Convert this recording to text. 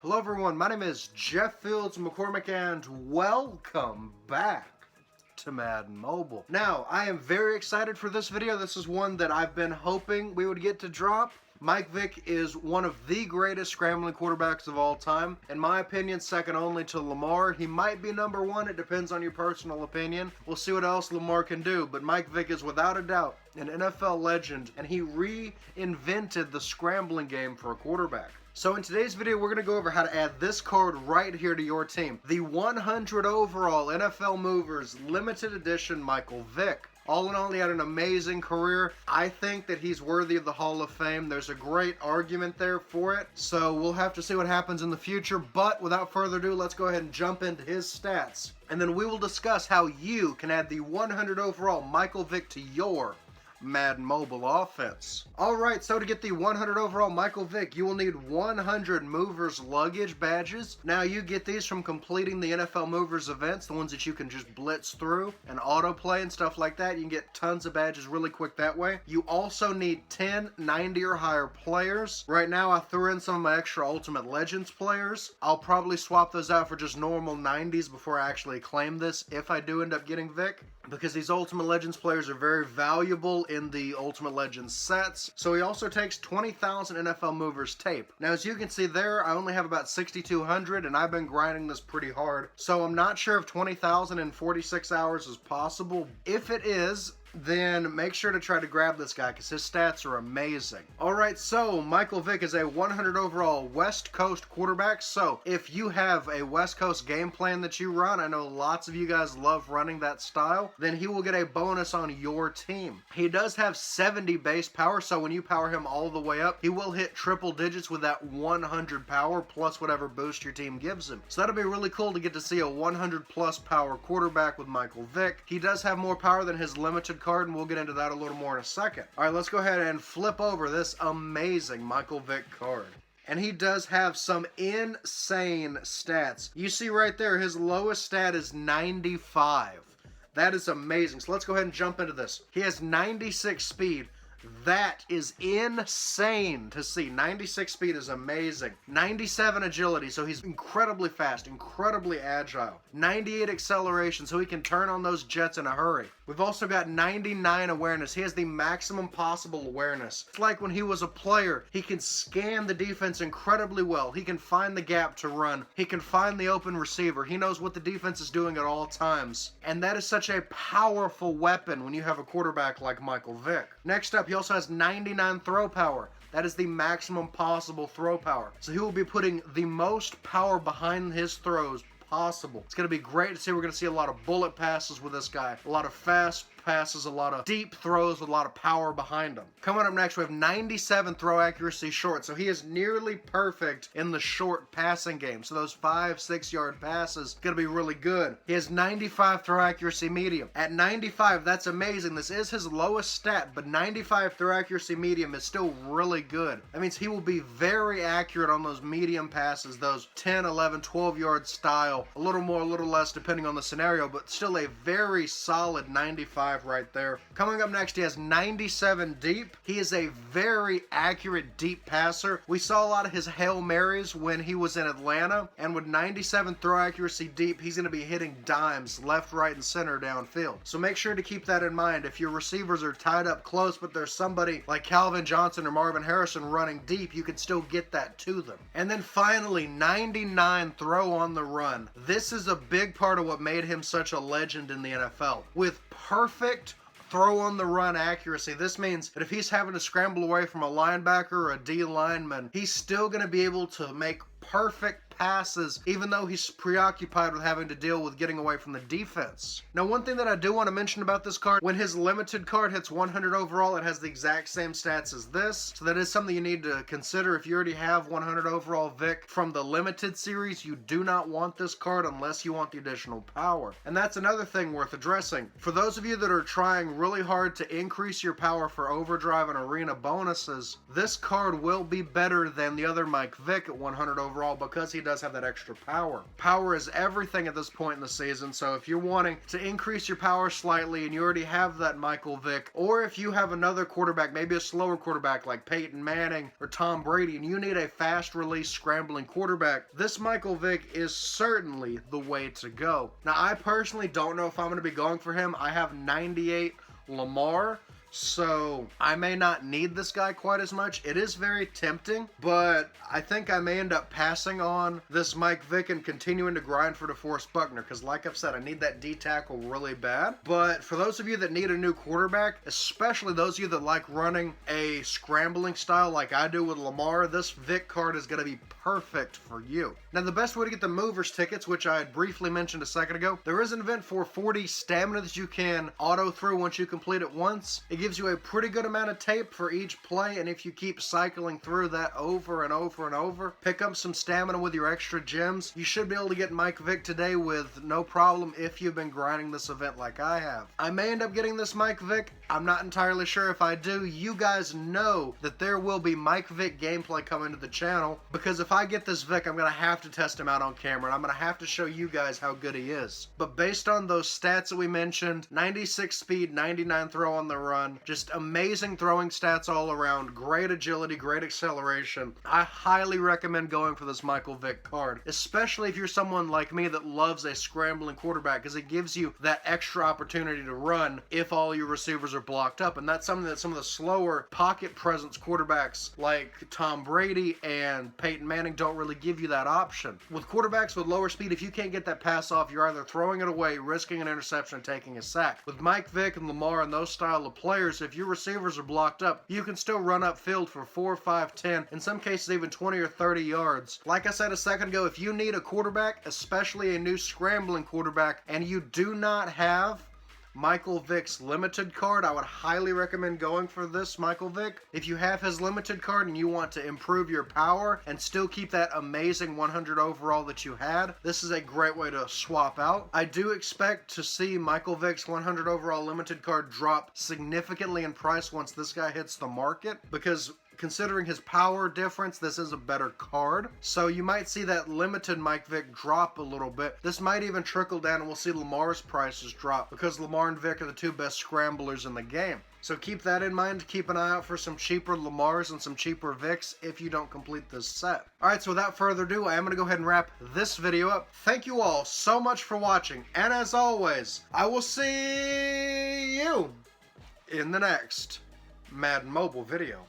Hello everyone, my name is Jeff Fields McCormick and welcome back to Madden Mobile. Now, I am very excited for this video. This is one that I've been hoping we would get to drop. Mike Vick is one of the greatest scrambling quarterbacks of all time. In my opinion, second only to Lamar. He might be number one. It depends on your personal opinion. We'll see what else Lamar can do. But Mike Vick is without a doubt an NFL legend, and he reinvented the scrambling game for a quarterback. So in today's video, we're going to go over how to add this card right here to your team. The 100 overall NFL Movers limited edition Michael Vick. All in all, he had an amazing career. I think that he's worthy of the Hall of Fame. There's a great argument there for it. So we'll have to see what happens in the future. But without further ado, let's go ahead and jump into his stats. And then we will discuss how you can add the 100 overall Michael Vick to your Madden Mobile offense. Alright, so to get the 100 overall Michael Vick, you will need 100 Movers luggage badges. Now, you get these from completing the NFL Movers events, the ones that you can just blitz through and autoplay and stuff like that. You can get tons of badges really quick that way. You also need 10 90 or higher players. Right now, I threw in some of my extra Ultimate Legends players. I'll probably swap those out for just normal 90s before I actually claim this, if I do end up getting Vick, because these Ultimate Legends players are very valuable in the Ultimate Legends sets. So he also takes 20,000 NFL Movers tape. Now, as you can see there, I only have about 6,200 and I've been grinding this pretty hard. So I'm not sure if 20,000 in 46 hours is possible. If it is, then make sure to try to grab this guy because his stats are amazing. Alright, so Michael Vick is a 100 overall West Coast quarterback. So if you have a West Coast game plan that you run, I know lots of you guys love running that style, then he will get a bonus on your team. He does have 70 base power, so when you power him all the way up, he will hit triple digits with that 100 power plus whatever boost your team gives him. So that'll be really cool to get to see a 100 plus power quarterback with Michael Vick. He does have more power than his limited card, and we'll get into that a little more in a second. Alright, let's go ahead and flip over this amazing Michael Vick card. And he does have some insane stats. You see right there, his lowest stat is 95. That is amazing. So let's go ahead and jump into this. He has 96 speed. That is insane to see. 96 speed is amazing. 97 agility, so he's incredibly fast, incredibly agile. 98 acceleration, so he can turn on those jets in a hurry. We've also got 99 awareness. He has the maximum possible awareness. It's like when he was a player, he can scan the defense incredibly well. He can find the gap to run. He can find the open receiver. He knows what the defense is doing at all times. And that is such a powerful weapon when you have a quarterback like Michael Vick. Next up, he also has 99 throw power. That is the maximum possible throw power. So he will be putting the most power behind his throws possible. It's going to be great to see. We're going to see a lot of bullet passes with this guy. A lot of fast passes, a lot of deep throws with a lot of power behind them. Coming up next, we have 97 throw accuracy short. So he is nearly perfect in the short passing game. So those 5-6 yard passes going to be really good. He has 95 throw accuracy medium. At 95, that's amazing. This is his lowest stat, but 95 throw accuracy medium is still really good. That means he will be very accurate on those medium passes, those 10, 11, 12 yard style. A little more, a little less depending on the scenario, but still a very solid 95 right there. Coming up next, he has 97 deep. He is a very accurate deep passer. We saw a lot of his Hail Marys when he was in Atlanta, and with 97 throw accuracy deep, he's going to be hitting dimes left, right, and center downfield. So make sure to keep that in mind. If your receivers are tied up close, but there's somebody like Calvin Johnson or Marvin Harrison running deep, you can still get that to them. And then finally, 99 throw on the run. This is a big part of what made him such a legend in the NFL. With perfect throw on the run accuracy, this means that if he's having to scramble away from a linebacker or a D lineman, he's still going to be able to make perfect passes, even though he's preoccupied with having to deal with getting away from the defense. Now, one thing that I do want to mention about this card, when his limited card hits 100 overall, it has the exact same stats as this, so that is something you need to consider. If you already have 100 overall Vick from the limited series, you do not want this card unless you want the additional power. And that's another thing worth addressing. For those of you that are trying really hard to increase your power for overdrive and arena bonuses, this card will be better than the other Mike Vick at 100 overall because he does have that extra power. Power is everything at this point in the season, so if you're wanting to increase your power slightly and you already have that Michael Vick, or if you have another quarterback, maybe a slower quarterback like Peyton Manning or Tom Brady, and you need a fast release scrambling quarterback, this Michael Vick is certainly the way to go. Now, I personally don't know if I'm going to be going for him. I have 98 Lamar, so I may not need this guy quite as much. It is very tempting, but I think I may end up passing on this Mike Vick and continuing to grind for DeForest Buckner, because like I've said, I need that D tackle really bad. But for those of you that need a new quarterback, especially those of you that like running a scrambling style like I do with Lamar, this Vick card is going to be perfect for you. Now, the best way to get the Movers tickets, which I had briefly mentioned a second ago, there is an event for 40 stamina that you can auto through once you complete it once. It gives you a pretty good amount of tape for each play, and if you keep cycling through that over and over and over, pick up some stamina with your extra gems, you should be able to get Mike Vick today with no problem if you've been grinding this event like I have. I may end up getting this Mike Vick. I'm not entirely sure if I do. You guys know that there will be Mike Vick gameplay coming to the channel, because if I get this Vick, I'm going to have to test him out on camera, and I'm going to have to show you guys how good he is. But based on those stats that we mentioned, 96 speed, 99 throw on the run, just amazing throwing stats all around, great agility, great acceleration, I highly recommend going for this Michael Vick card, especially if you're someone like me that loves a scrambling quarterback, because it gives you that extra opportunity to run if all your receivers are blocked up, and that's something that some of the slower pocket presence quarterbacks like Tom Brady and Peyton Manning don't really give you that option. With quarterbacks with lower speed, if you can't get that pass off, you're either throwing it away, risking an interception, and taking a sack. With Mike Vick and Lamar and those style of players, if your receivers are blocked up, you can still run upfield for 4, 5, 10, in some cases even 20 or 30 yards. Like I said a second ago, if you need a quarterback, especially a new scrambling quarterback, and you do not have Michael Vick's limited card, I would highly recommend going for this Michael Vick. If you have his limited card and you want to improve your power and still keep that amazing 100 overall that you had, this is a great way to swap out. I do expect to see Michael Vick's 100 overall limited card drop significantly in price once this guy hits the market, because considering his power difference, this is a better card. So you might see that limited Mike Vick drop a little bit. This might even trickle down and we'll see Lamar's prices drop, because Lamar and Vick are the two best scramblers in the game. So keep that in mind. Keep an eye out for some cheaper Lamars and some cheaper Vicks if you don't complete this set. Alright, so without further ado, I am going to go ahead and wrap this video up. Thank you all so much for watching, and as always, I will see you in the next Madden Mobile video.